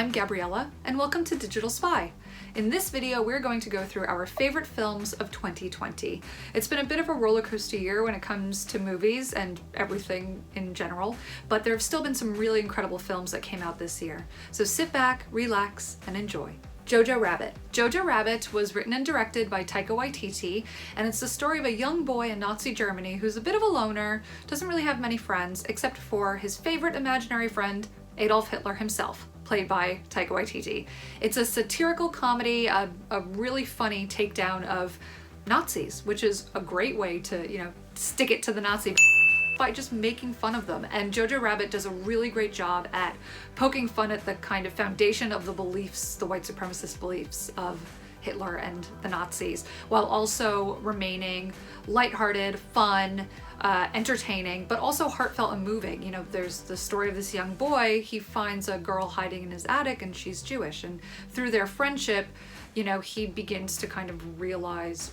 I'm Gabriella, and welcome to Digital Spy. In this video, we're going to go through our favorite films of 2020. It's been a bit of a roller coaster year when it comes to movies and everything in general, but there have still been some really incredible films that came out this year. So sit back, relax, and enjoy. Jojo Rabbit. Jojo Rabbit was written and directed by Taika Waititi, and it's the story of a young boy in Nazi Germany who's a bit of a loner, doesn't really have many friends, except for his favorite imaginary friend, Adolf Hitler himself, played by Taika Waititi. It's a satirical comedy, a really funny takedown of Nazis, which is a great way to, stick it to the Nazi by just making fun of them. And Jojo Rabbit does a really great job at poking fun at the kind of foundation of the beliefs, the white supremacist beliefs of Hitler and the Nazis, while also remaining lighthearted, fun, entertaining, but also heartfelt and moving. There's the story of this young boy. He finds a girl hiding in his attic and she's Jewish, and through their friendship, he begins to kind of realize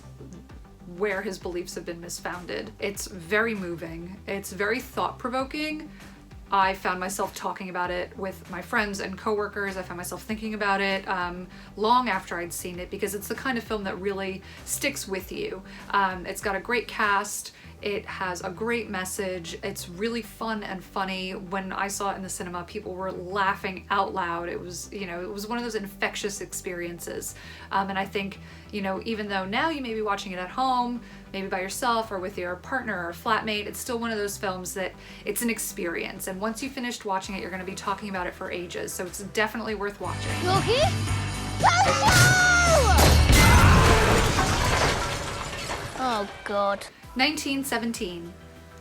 where his beliefs have been misfounded. It's very moving. It's very thought-provoking. I found myself talking about it with my friends and coworkers. I found myself thinking about it long after I'd seen it, because it's the kind of film that really sticks with you. It's got a great cast. It has a great message. It's really fun and funny. When I saw it in the cinema, people were laughing out loud. It was, it was one of those infectious experiences. And I think, even though now you may be watching it at home, maybe by yourself or with your partner or flatmate, it's still one of those films that it's an experience. And once you finished watching it, you're going to be talking about it for ages. So it's definitely worth watching. Yogi? Oh, God. 1917.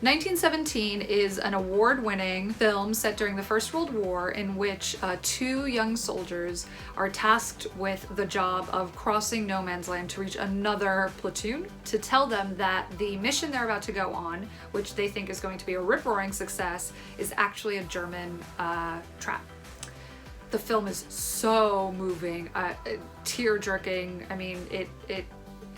1917 is an award-winning film set during the First World War, in which two young soldiers are tasked with the job of crossing no man's land to reach another platoon, to tell them that the mission they're about to go on, which they think is going to be a rip-roaring success, is actually a German trap. The film is so moving, tear-jerking. I mean, it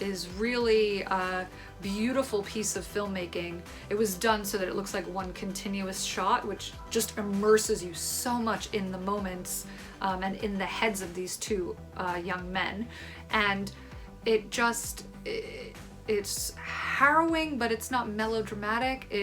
is really a beautiful piece of filmmaking. It was done so that it looks like one continuous shot, which just immerses you so much in the moments and in the heads of these two young men. And it's harrowing, but it's not melodramatic.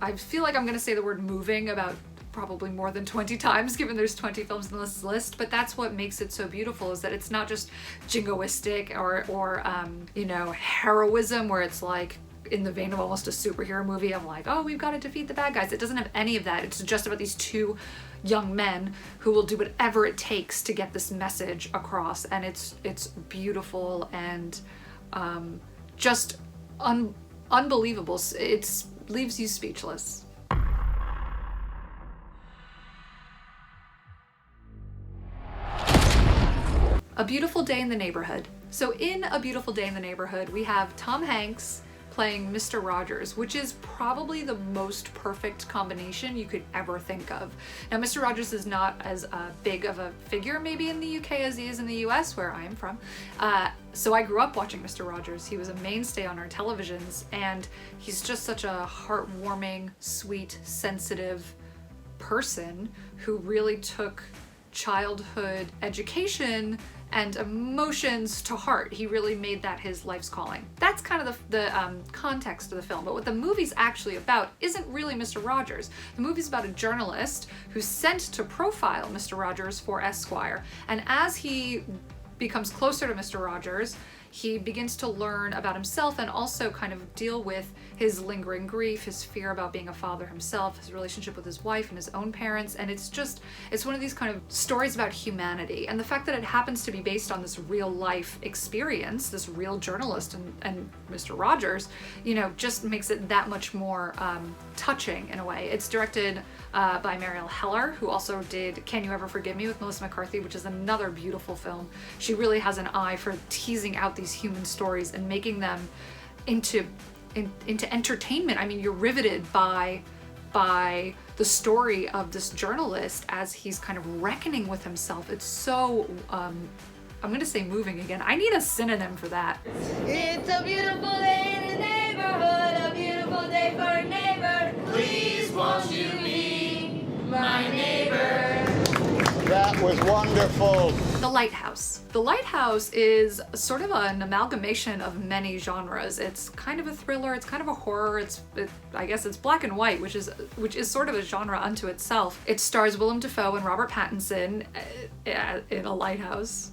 I feel like I'm gonna say the word moving about probably more than 20 times, given there's 20 films in this list, but that's what makes it so beautiful, is that it's not just jingoistic or heroism, where it's like in the vein of almost a superhero movie of like, oh, we've got to defeat the bad guys. It doesn't have any of that. It's just about these two young men who will do whatever it takes to get this message across, and it's beautiful and just unbelievable. It leaves you speechless. A Beautiful Day in the Neighborhood. So in A Beautiful Day in the Neighborhood, we have Tom Hanks playing Mr. Rogers, which is probably the most perfect combination you could ever think of. Now, Mr. Rogers is not as big of a figure maybe in the UK as he is in the US, where I am from. So I grew up watching Mr. Rogers. He was a mainstay on our televisions, and he's just such a heartwarming, sweet, sensitive person who really took childhood education and emotions to heart. He really made that his life's calling. That's kind of the context of the film. But what the movie's actually about isn't really Mr. Rogers. The movie's about a journalist who's sent to profile Mr. Rogers for Esquire. And as he becomes closer to Mr. Rogers, he begins to learn about himself and also kind of deal with his lingering grief, his fear about being a father himself, his relationship with his wife and his own parents. And it's one of these kind of stories about humanity. And the fact that it happens to be based on this real life experience, this real journalist and Mr. Rogers, just makes it that much more touching in a way. It's directed by Marielle Heller, who also did Can You Ever Forgive Me with Melissa McCarthy, which is another beautiful film. She really has an eye for teasing out these human stories and making them into entertainment. I mean, you're riveted by the story of this journalist as he's kind of reckoning with himself. It's so I'm gonna say moving again. I need a synonym for that. It's a beautiful day in the neighborhood, a beautiful day for a neighbor. Please won't you be my neighbor? That was wonderful. The Lighthouse. The Lighthouse is sort of an amalgamation of many genres. It's kind of a thriller, it's kind of a horror, I guess it's black and white, which is sort of a genre unto itself. It stars Willem Dafoe and Robert Pattinson in a lighthouse.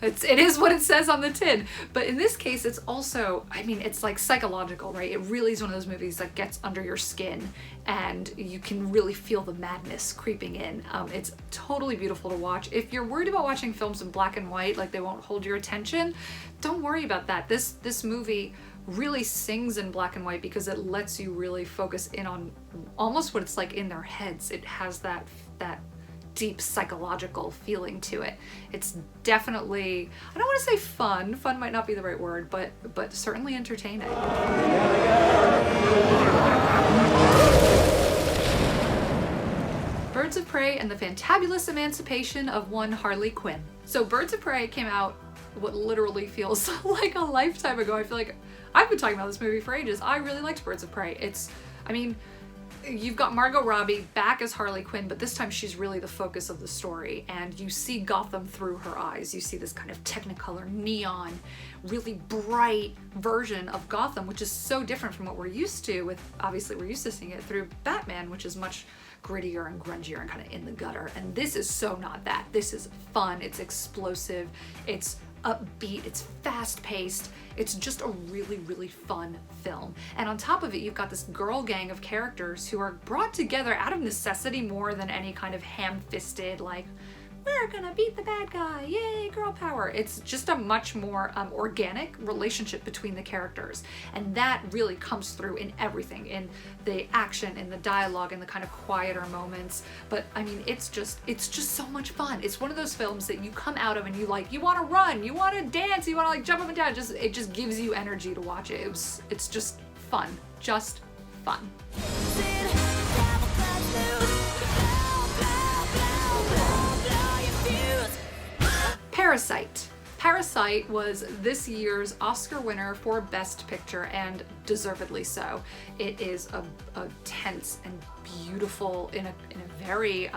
It is what it says on the tin. But in this case, it's also, I mean, it's like psychological, right? It really is one of those movies that gets under your skin and you can really feel the madness creeping in. It's totally beautiful to watch. If you're worried about watching films in black and white, like they won't hold your attention, don't worry about that. This movie really sings in black and white because it lets you really focus in on almost what it's like in their heads. It has that deep psychological feeling to it. It's definitely, I don't want to say fun might not be the right word, but certainly entertaining. Birds of Prey and the Fantabulous Emancipation of One Harley Quinn. So Birds of Prey came out what literally feels like a lifetime ago. I feel like I've been talking about this movie for ages. I really liked Birds of Prey. You've got Margot Robbie back as Harley Quinn, but this time she's really the focus of the story, and you see Gotham through her eyes. You see this kind of technicolor, neon, really bright version of Gotham, which is so different from what we're used to with, obviously we're used to seeing it through Batman, which is much grittier and grungier and kind of in the gutter. And this is so not that. This is fun, it's explosive, it's upbeat, it's fast-paced. It's just a really, really fun film. And on top of it, you've got this girl gang of characters who are brought together out of necessity more than any kind of ham-fisted, like, we're gonna beat the bad guy, yay, girl power. It's just a much more organic relationship between the characters. And that really comes through in everything, in the action, in the dialogue, in the kind of quieter moments. But I mean, it's just so much fun. It's one of those films that you come out of and you wanna run, you wanna dance, you wanna like jump up and down. It just gives you energy to watch it. It's just fun, just fun. Parasite. Parasite was this year's Oscar winner for Best Picture, and deservedly so. It is a tense and beautiful in a very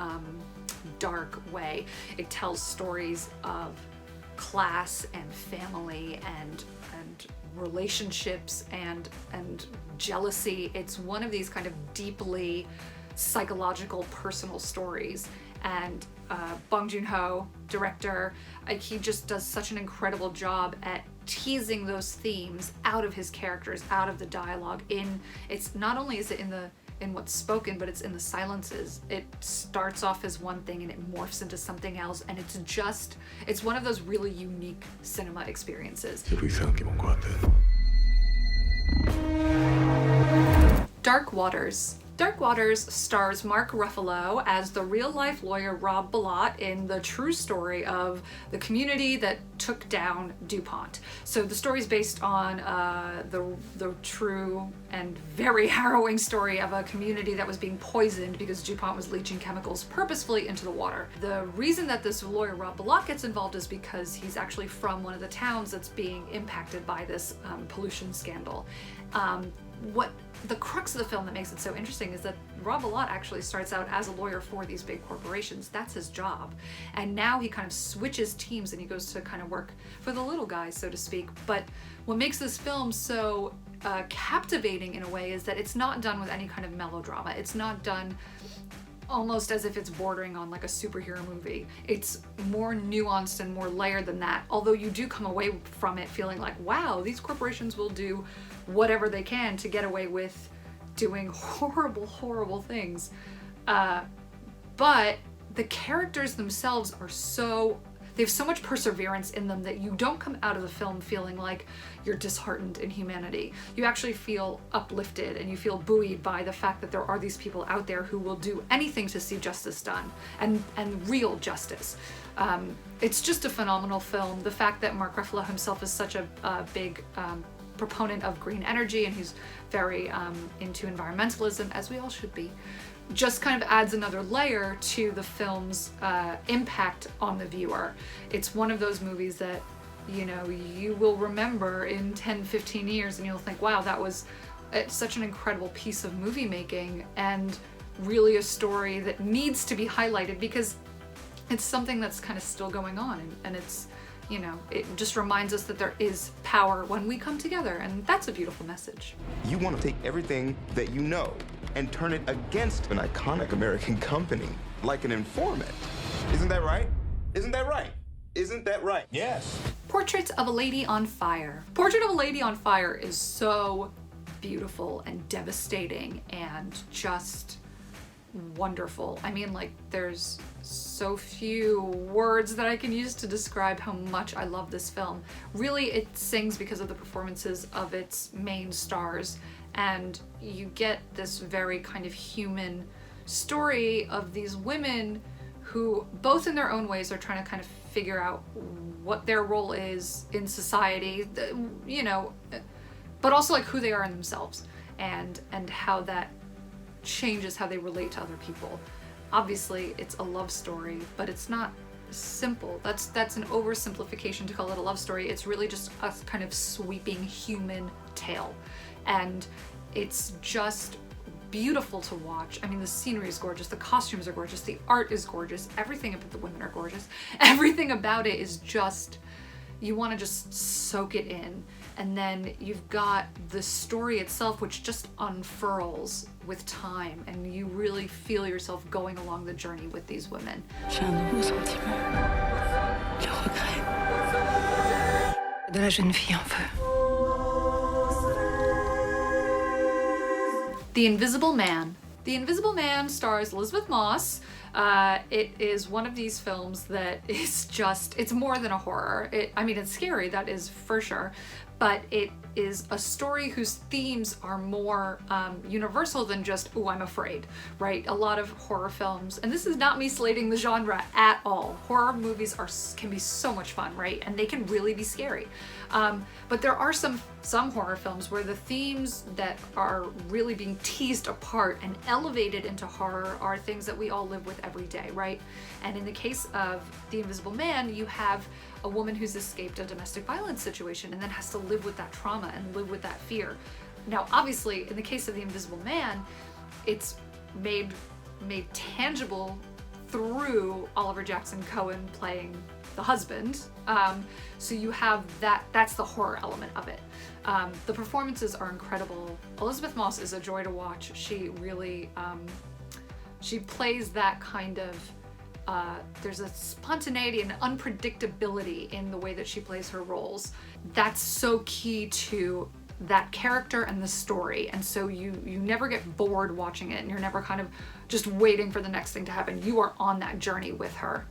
dark way. It tells stories of class and family and relationships and jealousy. It's one of these kind of deeply psychological, personal stories. And Bong Joon-ho, director, he just does such an incredible job at teasing those themes out of his characters, out of the dialogue. It's not only is it in what's spoken, but it's in the silences. It starts off as one thing and it morphs into something else, and it's one of those really unique cinema experiences. Dark Waters. Dark Waters stars Mark Ruffalo as the real-life lawyer Rob Ballot in the true story of the community that took down DuPont. So the story is based on the true and very harrowing story of a community that was being poisoned because DuPont was leaching chemicals purposefully into the water. The reason that this lawyer Rob Ballot gets involved is because he's actually from one of the towns that's being impacted by this pollution scandal. What the crux of the film that makes it so interesting is that Rob Ballot actually starts out as a lawyer for these big corporations. That's his job. And now he kind of switches teams and he goes to kind of work for the little guys, so to speak. But what makes this film so captivating in a way is that it's not done with any kind of melodrama. It's not done almost as if it's bordering on like a superhero movie. It's more nuanced and more layered than that, although you do come away from it feeling like, wow, these corporations will do whatever they can to get away with doing horrible, horrible things. But the characters themselves are they have so much perseverance in them that you don't come out of the film feeling like you're disheartened in humanity. You actually feel uplifted and you feel buoyed by the fact that there are these people out there who will do anything to see justice done, and real justice. It's just a phenomenal film. The fact that Mark Ruffalo himself is such a big proponent of green energy, and he's very into environmentalism, as we all should be, just kind of adds another layer to the film's impact on the viewer. It's one of those movies that, you know, you will remember in 10-15 years and you'll think, wow, that was such an incredible piece of movie making, and really a story that needs to be highlighted, because it's something that's kind of still going on, and it's, you know, it just reminds us that there is power when we come together, and that's a beautiful message. You want to take everything that you know and turn it against an iconic American company, like an informant. Isn't that right? Isn't that right? Isn't that right? Yes. Portrait of a Lady on Fire. Portrait of a Lady on Fire is so beautiful and devastating and just wonderful. I mean, like, there's so few words that I can use to describe how much I love this film. Really, it sings because of the performances of its main stars, and you get this very kind of human story of these women who, both in their own ways, are trying to kind of figure out what their role is in society, you know, but also like who they are in themselves, and how that changes how they relate to other people. Obviously, it's a love story, but it's not simple. That's an oversimplification to call it a love story. It's really just a kind of sweeping human tale, and it's just beautiful to watch. I mean, the scenery is gorgeous, the costumes are gorgeous, the art is gorgeous, everything about the women are gorgeous. Everything about it is just, you want to just soak it in. And then you've got the story itself, which just unfurls with time, and you really feel yourself going along the journey with these women. J'ai un nouveau sentiment. Le regret. De la jeune fille en feu. The Invisible Man. The Invisible Man stars Elizabeth Moss. It is one of these films that is just, it's more than a horror. I mean, it's scary, that is for sure, but it is a story whose themes are more universal than just, oh, I'm afraid, right? A lot of horror films, and this is not me slating the genre at all. Horror movies can be so much fun, right? And they can really be scary. But there are some horror films where the themes that are really being teased apart and elevated into horror are things that we all live with every day, right? And in the case of The Invisible Man, you have a woman who's escaped a domestic violence situation and then has to live with that trauma and live with that fear. Now, obviously, in the case of The Invisible Man, it's made tangible through Oliver Jackson Cohen playing the husband. So you have that's the horror element of it. The performances are incredible. Elizabeth Moss is a joy to watch. She really, she plays that kind of, there's a spontaneity and unpredictability in the way that she plays her roles. That's so key to that character and the story, and so you never get bored watching it, and you're never kind of just waiting for the next thing to happen. You are on that journey with her.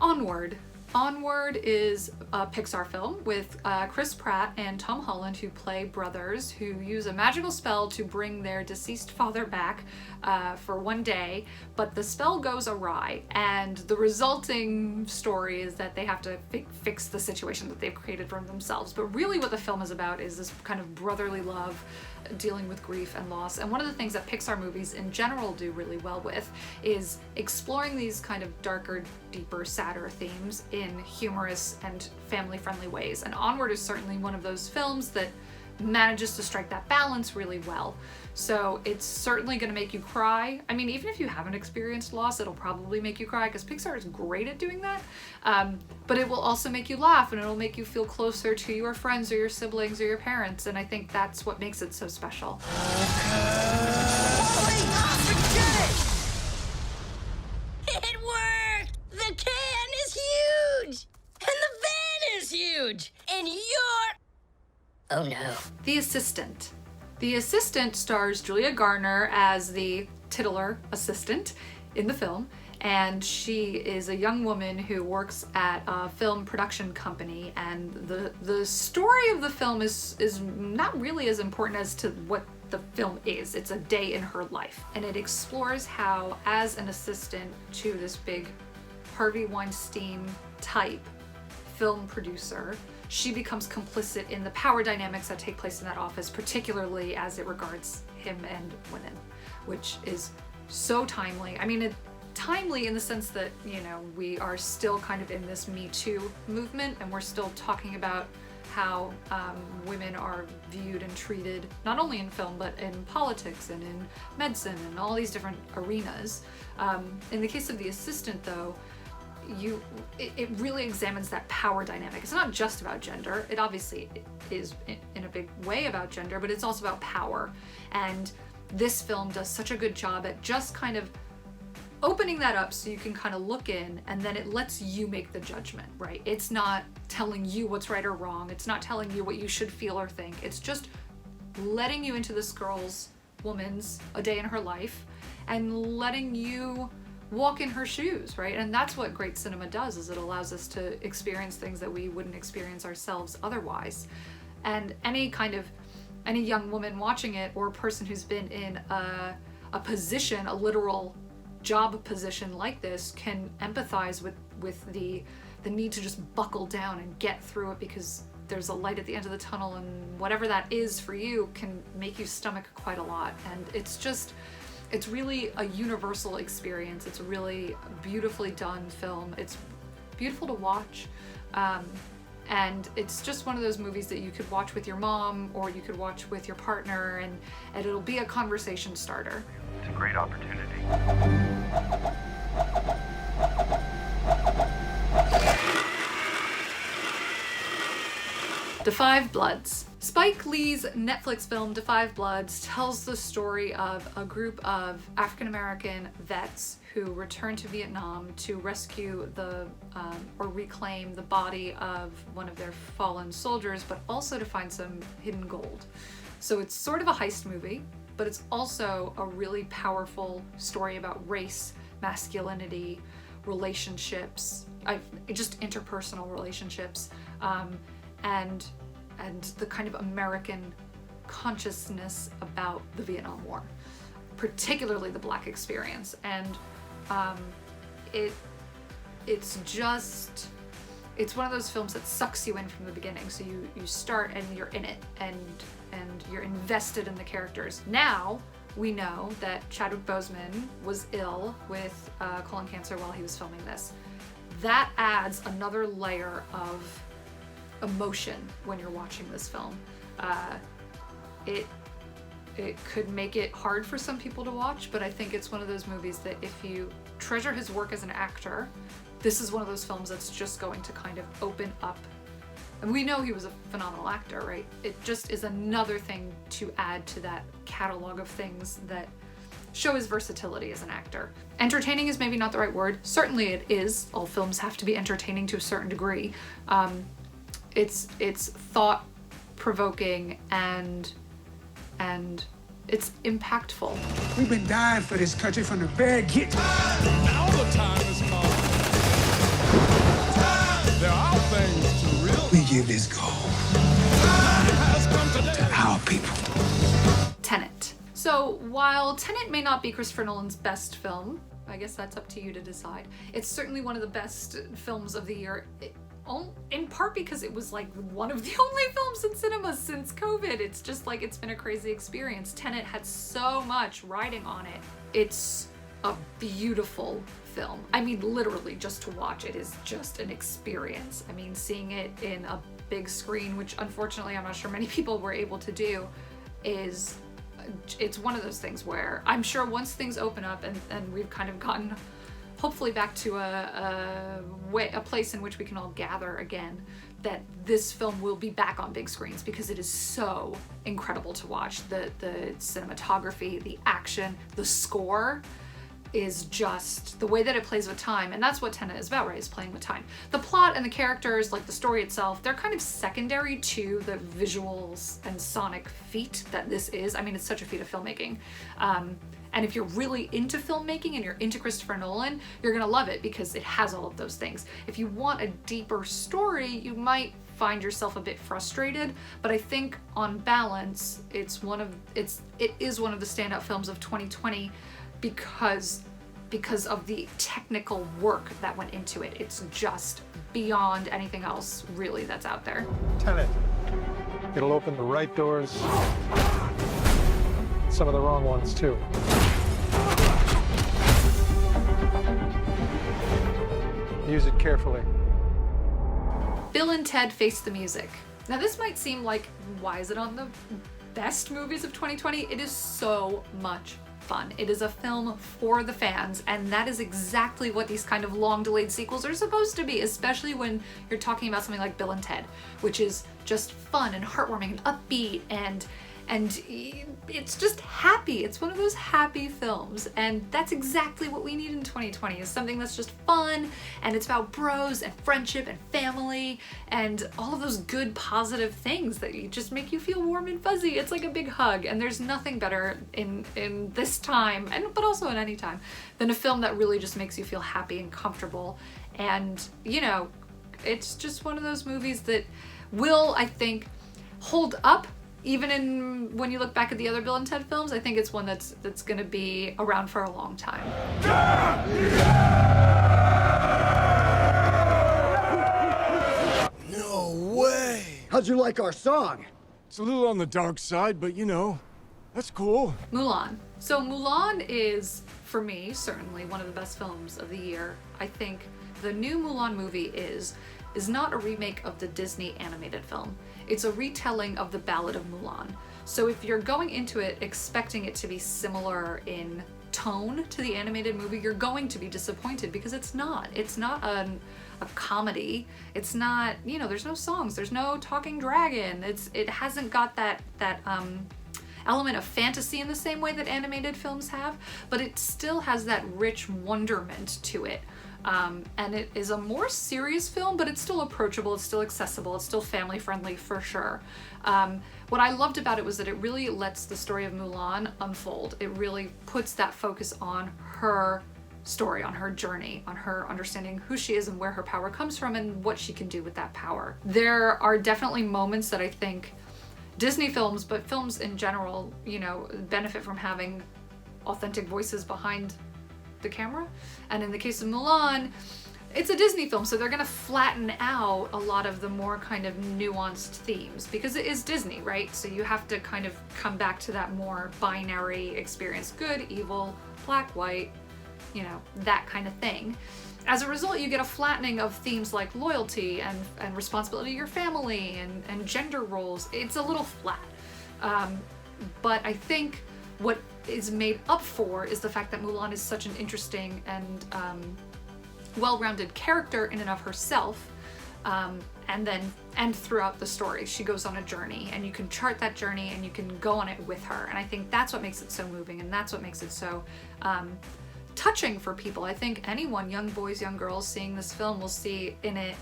Onward. Onward is a Pixar film with Chris Pratt and Tom Holland, who play brothers who use a magical spell to bring their deceased father back for one day, but the spell goes awry, and the resulting story is that they have to fix the situation that they've created for themselves. But really what the film is about is this kind of brotherly love, dealing with grief and loss. And one of the things that Pixar movies in general do really well with is exploring these kind of darker, deeper, sadder themes in humorous and family-friendly ways. And Onward is certainly one of those films that manages to strike that balance really well. So it's certainly going to make you cry. I mean, even if you haven't experienced loss, it'll probably make you cry, because Pixar is great at doing that. But it will also make you laugh, and it'll make you feel closer to your friends or your siblings or your parents, and I think that's what makes it so special. It worked! The can is huge! And the van is huge! And you're... Oh no. The Assistant. The Assistant stars Julia Garner as the titular assistant in the film, and she is a young woman who works at a film production company, and the story of the film is not really as important as to what the film is. It's a day in her life, and it explores how, as an assistant to this big Harvey Weinstein type film producer, she becomes complicit in the power dynamics that take place in that office, particularly as it regards him and women, which is so timely. I mean, timely in the sense that, you know, we are still kind of in this Me Too movement, and we're still talking about how women are viewed and treated, not only in film, but in politics and in medicine and all these different arenas. In the case of The Assistant, though, it really examines that power dynamic. It's not just about gender. It obviously is in a big way about gender, but it's also about power. And this film does such a good job at just kind of opening that up so you can kind of look in, and then it lets you make the judgment, right? It's not telling you what's right or wrong. It's not telling you what you should feel or think. It's just letting you into this woman's a day in her life and letting you walk in her shoes, right? And that's what great cinema does, is it allows us to experience things that we wouldn't experience ourselves otherwise. And any young woman watching it, or a person who's been in a position, a literal job position like this, can empathize with the need to just buckle down and get through it, because there's a light at the end of the tunnel, and whatever that is for you can make you stomach quite a lot. And it's really a universal experience. It's a really beautifully done film. It's beautiful to watch. And it's just one of those movies that you could watch with your mom, or you could watch with your partner, and it'll be a conversation starter. It's a great opportunity. Da 5 Bloods. Spike Lee's Netflix film Da 5 Bloods tells the story of a group of African-American vets who return to Vietnam to rescue or reclaim the body of one of their fallen soldiers, but also to find some hidden gold. So it's sort of a heist movie, but it's also a really powerful story about race, masculinity, relationships, just interpersonal relationships, and the kind of American consciousness about the Vietnam War, particularly the Black experience. And it's one of those films that sucks you in from the beginning. So you start and you're in it, and you're invested in the characters. Now we know that Chadwick Boseman was ill with colon cancer while he was filming this. That adds another layer of emotion when you're watching this film. It could make it hard for some people to watch, but I think it's one of those movies that if you treasure his work as an actor, this is one of those films that's just going to kind of open up. And we know he was a phenomenal actor, right? It just is another thing to add to that catalog of things that show his versatility as an actor. Entertaining is maybe not the right word. Certainly it is. All films have to be entertaining to a certain degree. It's thought-provoking and it's impactful. We've been dying for this country from the very get. Now the time has come. There are things to real. We give this goal Has come today. to our people. Tenet. So while Tenet may not be Christopher Nolan's best film, I guess that's up to you to decide, it's certainly one of the best films of the year. In part because it was like one of the only films in cinemas since COVID. It's just like, it's been a crazy experience. Tenet had so much riding on it. It's a beautiful film. I mean, literally just to watch it is just an experience. I mean, seeing it in a big screen, which unfortunately I'm not sure many people were able to do, it's one of those things where I'm sure once things open up and we've kind of gotten hopefully back to a place in which we can all gather again, that this film will be back on big screens, because it is so incredible to watch. The cinematography, the action, the score is just the way that it plays with time. And that's what Tenet is about, right? Is playing with time. The plot and the characters, like the story itself, they're kind of secondary to the visuals and sonic feat that this is. I mean, it's such a feat of filmmaking. And if you're really into filmmaking and you're into Christopher Nolan, you're gonna love it because it has all of those things. If you want a deeper story, you might find yourself a bit frustrated, but I think on balance, it is one of the standout films of 2020 because of the technical work that went into it. It's just beyond anything else really that's out there. Tenet. It'll open the right doors, some of the wrong ones too. Use it carefully. Bill and Ted Face the Music. Now this might seem like, why is it on the best movies of 2020? It is so much fun. It is a film for the fans, and that is exactly what these kind of long delayed sequels are supposed to be, especially when you're talking about something like Bill and Ted, which is just fun and heartwarming and upbeat and it's just happy. It's one of those happy films, and that's exactly what we need in 2020, is something that's just fun, and it's about bros and friendship and family and all of those good positive things that you just make you feel warm and fuzzy. It's like a big hug, and there's nothing better in this time, but also in any time, than a film that really just makes you feel happy and comfortable. And you know, it's just one of those movies that will, I think, hold up even when you look back at the other Bill and Ted films. I think it's one that's gonna be around for a long time. No way! How'd you like our song? It's a little on the dark side, but you know, that's cool. Mulan. So Mulan is, for me, certainly one of the best films of the year. I think the new Mulan movie is not a remake of the Disney animated film. It's a retelling of the Ballad of Mulan. So if you're going into it expecting it to be similar in tone to the animated movie, you're going to be disappointed, because it's not. It's not a comedy. It's not, you know, there's no songs, there's no talking dragon. It hasn't got that element of fantasy in the same way that animated films have, but it still has that rich wonderment to it. And it is a more serious film, but it's still approachable, it's still accessible, it's still family friendly for sure. What I loved about it was that it really lets the story of Mulan unfold. It really puts that focus on her story, on her journey, on her understanding who she is and where her power comes from and what she can do with that power. There are definitely moments that I think Disney films, but films in general, you know, benefit from having authentic voices behind the camera. And in the case of Mulan, it's a Disney film, so they're gonna flatten out a lot of the more kind of nuanced themes, because it is Disney, right? So you have to kind of come back to that more binary experience, good, evil, black, white, you know, that kind of thing. As a result, you get a flattening of themes like loyalty and responsibility to your family and gender roles. It's a little flat. But I think what is made up for is the fact that Mulan is such an interesting and well-rounded character in and of herself, and throughout the story she goes on a journey, and you can chart that journey and you can go on it with her, and I think that's what makes it so moving, and that's what makes it so touching for people. I think anyone, young boys, young girls, seeing this film will see in it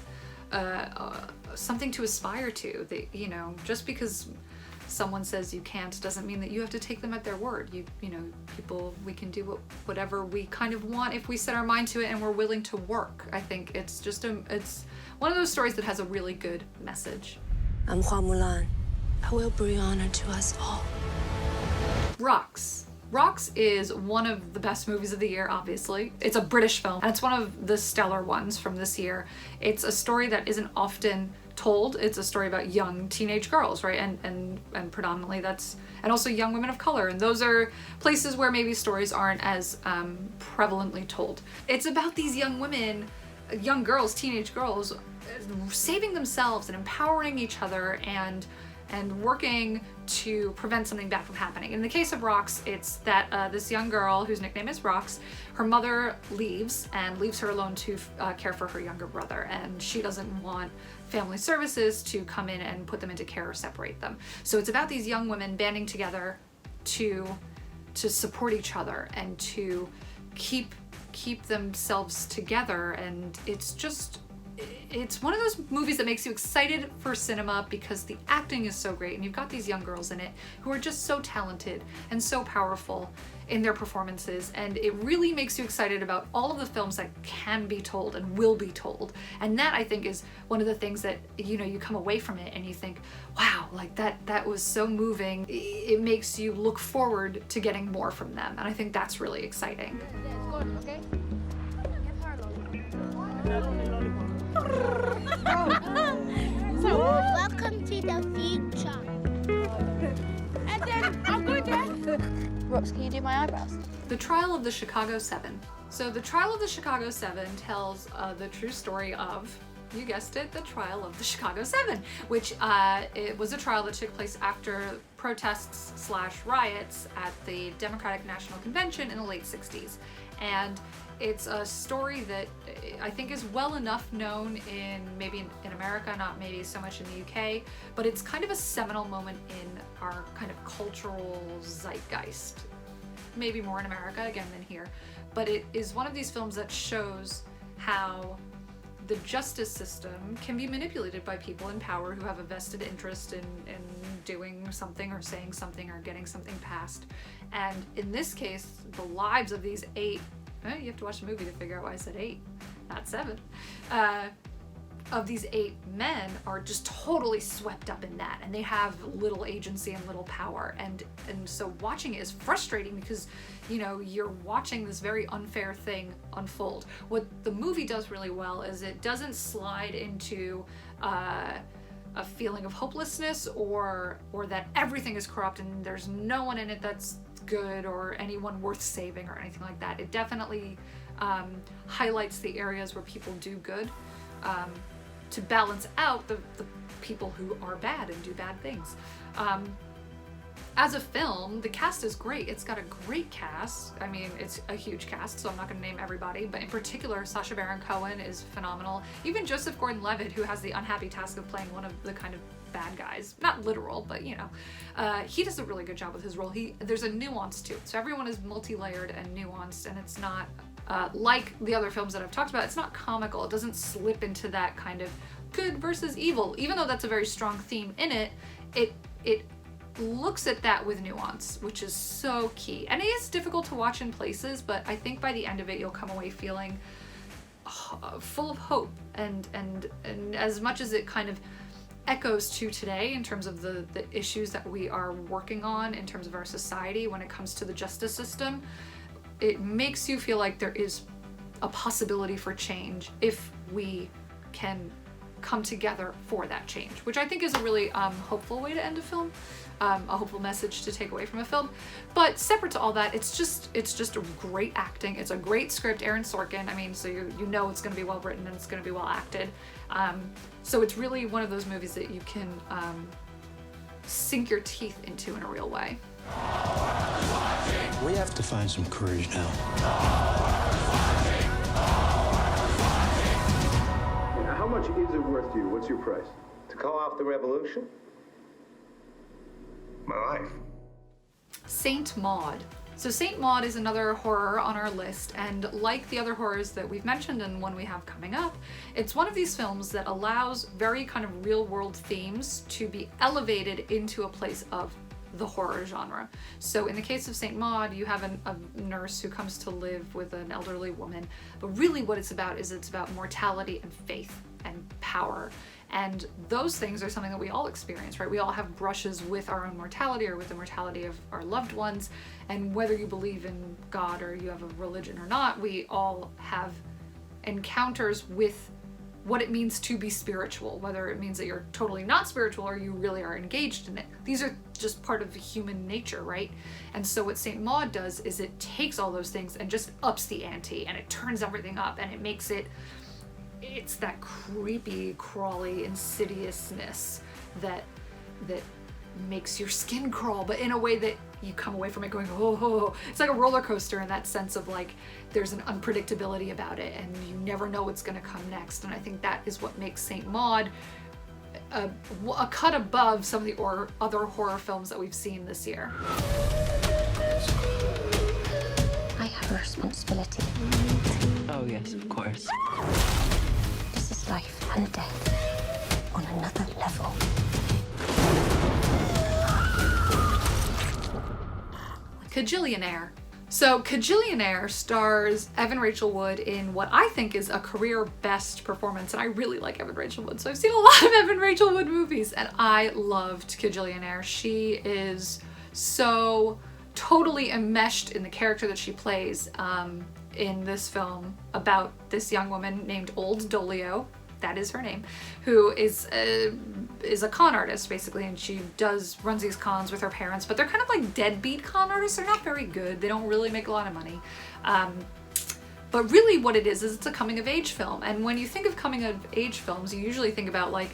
something to aspire to. That, you know, just because someone says you can't doesn't mean that you have to take them at their word. You know, people, we can do whatever we kind of want if we set our mind to it and we're willing to work. I think it's just it's one of those stories that has a really good message. I'm Hua Mulan. I will bring honor to us all. Rocks. Rocks is one of the best movies of the year, obviously. It's a British film, and it's one of the stellar ones from this year. It's a story that isn't often told. It's a story about young teenage girls, right? And predominantly that's, and also young women of color. And those are places where maybe stories aren't as prevalently told. It's about these young women, young girls, teenage girls, saving themselves and empowering each other and working to prevent something bad from happening. In the case of Rocks, it's that this young girl, whose nickname is Rocks, her mother leaves her alone to care for her younger brother, and she doesn't want family services to come in and put them into care or separate them. So it's about these young women banding together to support each other and to keep themselves together, and it's one of those movies that makes you excited for cinema because the acting is so great, and you've got these young girls in it who are just so talented and so powerful in their performances, and it really makes you excited about all of the films that can be told and will be told. And that, I think, is one of the things that, you know, you come away from it and you think, wow, like that was so moving. It makes you look forward to getting more from them, and I think that's really exciting. So, welcome to the future. And then I'll go there. Rox, can you do my eyebrows? The Trial of the Chicago 7. So The Trial of the Chicago 7 tells the true story of you guessed it, the trial of the Chicago 7, which it was a trial that took place after protests / riots at the Democratic National Convention in the late 60s. And it's a story that I think is well enough known in America, not maybe so much in the UK, but it's kind of a seminal moment in our kind of cultural zeitgeist. Maybe more in America, again, than here. But it is one of these films that shows how the justice system can be manipulated by people in power who have a vested interest in doing something or saying something or getting something passed. And in this case, the lives of these 8, you have to watch the movie to figure out why I said 8, not 7, of these 8 men are just totally swept up in that, and they have little agency and little power, and so watching it is frustrating because, you know, you're watching this very unfair thing unfold. What the movie does really well is it doesn't slide into a feeling of hopelessness or that everything is corrupt and there's no one in it that's good or anyone worth saving or anything like that. It definitely highlights the areas where people do good, to balance out the people who are bad and do bad things. As a film, the cast is great. It's got a great cast. I mean, it's a huge cast, so I'm not going to name everybody, but in particular, Sacha Baron Cohen is phenomenal. Even Joseph Gordon-Levitt, who has the unhappy task of playing one of the kind of bad guys, not literal, but you know, he does a really good job with his role. There's a nuance to it, so everyone is multi-layered and nuanced, and it's not like the other films that I've talked about. It's not comical. It doesn't slip into that kind of good versus evil, even though that's a very strong theme in it. It looks at that with nuance, which is so key. And it is difficult to watch in places, but I think by the end of it, you'll come away feeling full of hope. And as much as it kind of echoes to today in terms of the issues that we are working on in terms of our society when it comes to the justice system, it makes you feel like there is a possibility for change if we can come together for that change, which I think is a really hopeful way to end a film, a hopeful message to take away from a film. But separate to all that, it's just a great acting. It's a great script. Aaron Sorkin, I mean, so you know it's going to be well written and it's going to be well acted. So it's really one of those movies that you can sink your teeth into in a real way. We have to find some courage now. How much is it worth to you? What's your price? To call off the revolution? My life. Saint Maud. So Saint Maud is another horror on our list, and like the other horrors that we've mentioned and one we have coming up, it's one of these films that allows very kind of real-world themes to be elevated into a place of the horror genre. So in the case of Saint Maud, you have a nurse who comes to live with an elderly woman, but really what it's about is it's about mortality and faith and power. And those things are something that we all experience, right? We all have brushes with our own mortality or with the mortality of our loved ones. And whether you believe in God or you have a religion or not, we all have encounters with what it means to be spiritual, whether it means that you're totally not spiritual or you really are engaged in it. These are just part of human nature, right? And so what Saint Maud does is it takes all those things and just ups the ante, and it turns everything up, and it makes it's that creepy, crawly insidiousness that makes your skin crawl, but in a way that you come away from it going, oh. It's like a roller coaster in that sense of like there's an unpredictability about it and you never know what's going to come next. And I think that is what makes Saint Maud a cut above some of the other horror films that we've seen this year. I have a responsibility. Oh, yes, of course. This is life and death on another level. Kajillionaire. So Kajillionaire stars Evan Rachel Wood in what I think is a career best performance, and I really like Evan Rachel Wood, so I've seen a lot of Evan Rachel Wood movies, and I loved Kajillionaire. She is so totally enmeshed in the character that she plays in this film about this young woman named Old Dolio, that is her name, who is a con artist basically, and she runs these cons with her parents, but they're kind of like deadbeat con artists. They're not very good. They don't really make a lot of money. But really what it is it's a coming of age film. And when you think of coming of age films, you usually think about like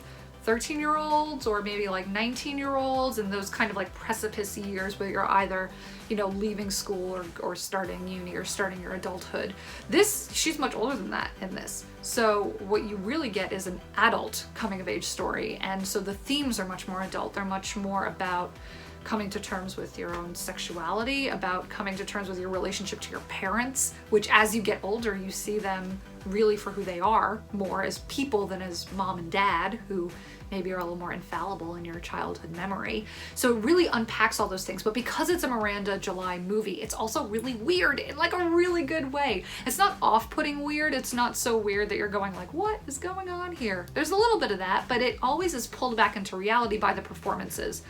13-year-olds or maybe like 19-year-olds and those kind of like precipice years where you're either, you know, leaving school or starting uni or starting your adulthood. She's much older than that in this. So what you really get is an adult coming of age story. And so the themes are much more adult. They're much more about coming to terms with your own sexuality, about coming to terms with your relationship to your parents, which as you get older, you see them really for who they are, more as people than as mom and dad, who maybe are a little more infallible in your childhood memory. So it really unpacks all those things. But because it's a Miranda July movie, it's also really weird in like a really good way. It's not off-putting weird. It's not so weird that you're going like, what is going on here? There's a little bit of that, but it always is pulled back into reality by the performances.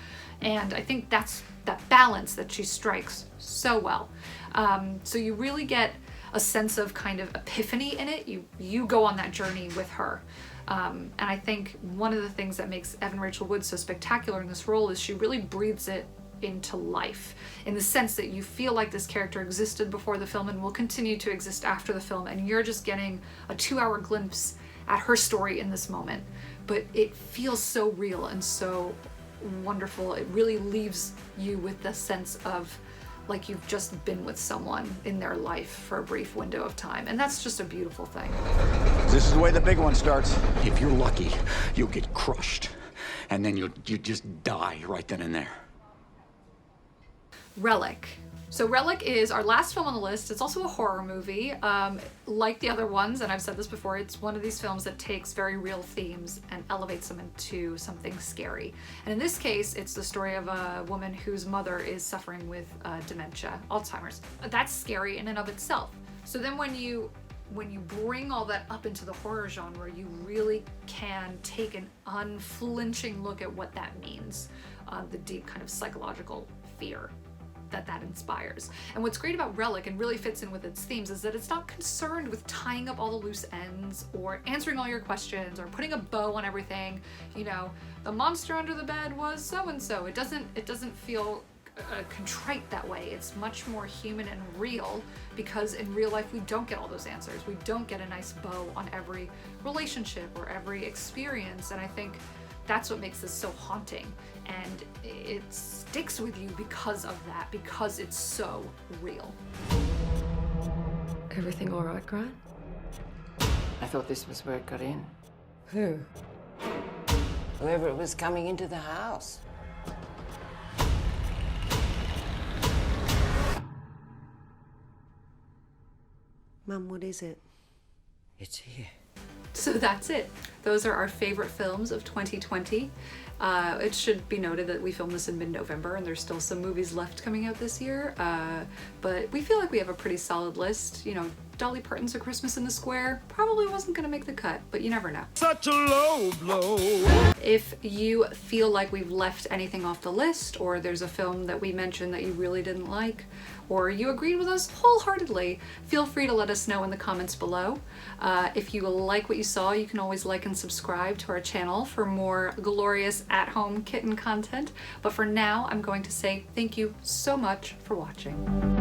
And I think that's that balance that she strikes so well. So you really get a sense of kind of epiphany in it. You go on that journey with her. And I think one of the things that makes Evan Rachel Wood so spectacular in this role is she really breathes it into life, in the sense that you feel like this character existed before the film and will continue to exist after the film, and you're just getting a 2-hour glimpse at her story in this moment. But it feels so real and so wonderful. It really leaves you with the sense of like you've just been with someone in their life for a brief window of time, and that's just a beautiful thing. This is the way the big one starts. If you're lucky, you'll get crushed, and then you just die right then and there. Relic. So Relic is our last film on the list. It's also a horror movie. Like the other ones, and I've said this before, it's one of these films that takes very real themes and elevates them into something scary. And in this case, it's the story of a woman whose mother is suffering with dementia, Alzheimer's. That's scary in and of itself. So then when you bring all that up into the horror genre, you really can take an unflinching look at what that means, the deep kind of psychological fear that inspires. And what's great about Relic, and really fits in with its themes, is that it's not concerned with tying up all the loose ends or answering all your questions or putting a bow on everything. You know, the monster under the bed was so-and-so. It doesn't feel contrite that way. It's much more human and real, because in real life we don't get all those answers. We don't get a nice bow on every relationship or every experience, and I think that's what makes this so haunting, and it sticks with you because of that, because it's so real. Everything all right, Grant? I thought this was where it got in. Who? Whoever it was coming into the house. Mum, what is it? It's here. So that's it. Those are our favorite films of 2020. It should be noted that we filmed this in mid-November and there's still some movies left coming out this year, but we feel like we have a pretty solid list. You know, Dolly Parton's A Christmas in the Square probably wasn't gonna make the cut, but you never know. Such a low blow. If you feel like we've left anything off the list, or there's a film that we mentioned that you really didn't like, or you agreed with us wholeheartedly, feel free to let us know in the comments below. If you like what you saw, you can always like and subscribe to our channel for more glorious at-home kitten content. But for now, I'm going to say thank you so much for watching.